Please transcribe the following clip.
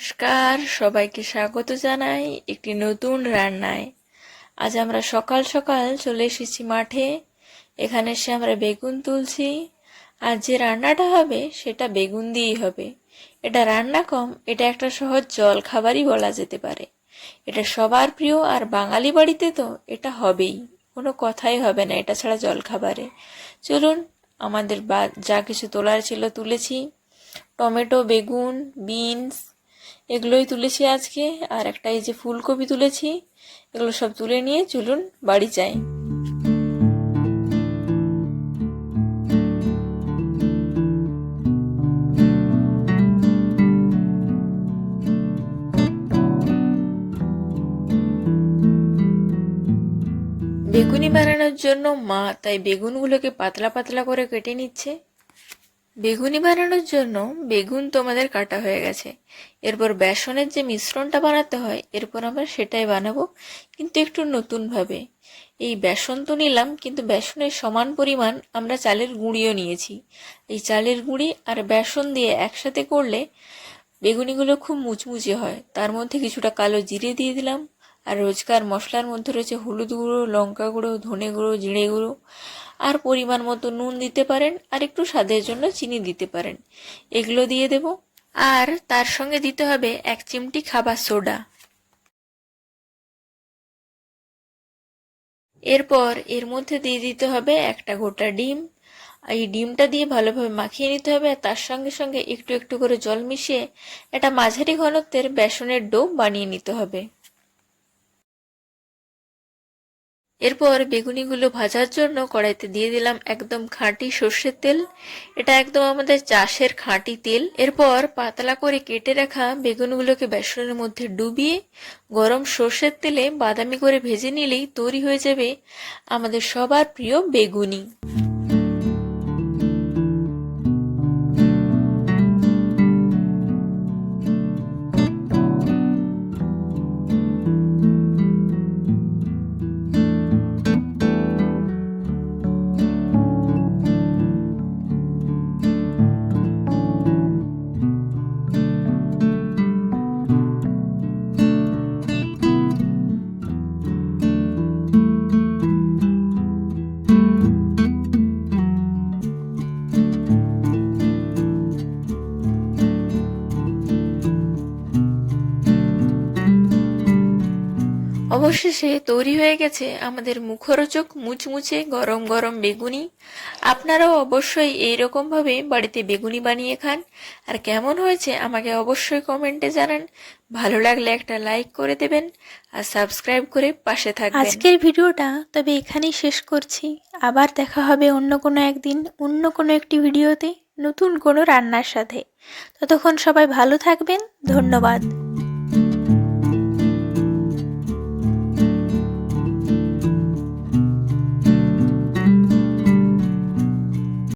নমস্কার, সবাইকে স্বাগত জানাই একটি নতুন রান্নায়। আজ আমরা সকাল সকাল চলে এসেছি মাঠে। এখানে এসে আমরা বেগুন তুলছি। আর যে রান্নাটা হবে সেটা বেগুন দিয়েই হবে। এটা রান্না কম, এটা একটা সহজ জল খাবারই বলা যেতে পারে। এটা সবার প্রিয়, আর বাঙালি বাড়িতে তো এটা হবেই, কোনো কথাই হবে না এটা ছাড়া জল খাবারে। চলুন, আমাদের যা কিছু তোলার ছিল তুলেছি। টমেটো, বেগুন, বিনস এগুলোই তুলেছি আজকে। আর একটা এই যে ফুলকপি তুলেছি। এগুলো সব তুলে নিয়ে চলুন বাড়ি যাই। বেগুনি বানানোর জন্য মা তাই বেগুনগুলোকে পাতলা পাতলা করে কেটে নিচ্ছে। বেগুনি বানানোর জন্য বেগুন তো আমাদের কাটা হয়ে গেছে। এরপর বেসনের যে মিশ্রণটা বানাতে হয়, এরপর আমরা সেটাই বানাবো, কিন্তু একটু নতুনভাবে। এই বেসন তো নিলাম, কিন্তু বেসনের সমান পরিমাণ আমরা চালের গুঁড়িও নিয়েছি। এই চালের গুঁড়ি আর বেসন দিয়ে একসাথে করলে বেগুনিগুলো খুব মুচমুচে হয়। তার মধ্যে কিছুটা কালো জিরে দিয়ে দিলাম। আর রোজকার মশলার মধ্যে রয়েছে হলুদ গুঁড়ো, লঙ্কা গুঁড়ো, ধনে গুঁড়ো, জিরে গুঁড়ো। আর পরিমাণ মতো নুন দিতে পারেন, আর একটু স্বাদের জন্য চিনি দিতে পারেন। এগুলো দিয়ে দেব। আর তার সঙ্গে দিতে হবে 1 চিমটি খাবার সোডা। এরপর এর মধ্যে দিয়ে দিতে হবে একটা গোটা ডিম। এই ডিমটা দিয়ে ভালোভাবে মাখিয়ে নিতে হবে, আর তার সঙ্গে সঙ্গে একটু একটু করে জল মিশিয়ে একটা মাঝারি ঘনত্বের বেসনের ডো বানিয়ে নিতে হবে। এরপর বেগুনিগুলো ভাজার জন্য কড়াইতে দিয়ে দিলাম একদম খাঁটি সর্ষের তেল। এটা একদম আমাদের চাষের খাঁটি তেল। এরপর পাতলা করে কেটে রাখা বেগুনগুলোকে বেসনের মধ্যে ডুবিয়ে গরম সর্ষের তেলে বাদামি করে ভেজে নিলেই তৈরি হয়ে যাবে আমাদের সবার প্রিয় বেগুনি। অবশেষে তৈরি হয়ে গেছে আমাদের মুখরোচক মুচমুচে গরম গরম বেগুনি। আপনারাও অবশ্যই এইরকম ভাবে বাড়িতে বেগুনি বানিয়ে খান। আর কেমন হয়েছে আমাকে অবশ্যই কমেন্টে জানান। ভালো লাগলে একটা লাইক করে দেবেন, আর সাবস্ক্রাইব করে পাশে থাকবেন। আজকের ভিডিওটা তবে এখানেই শেষ করছি। আবার দেখা হবে অন্য কোনো একদিন, অন্য কোনো একটি ভিডিওতে, নতুন কোনো রান্নার সাথে। ততক্ষণ সবাই ভালো থাকবেন। ধন্যবাদ।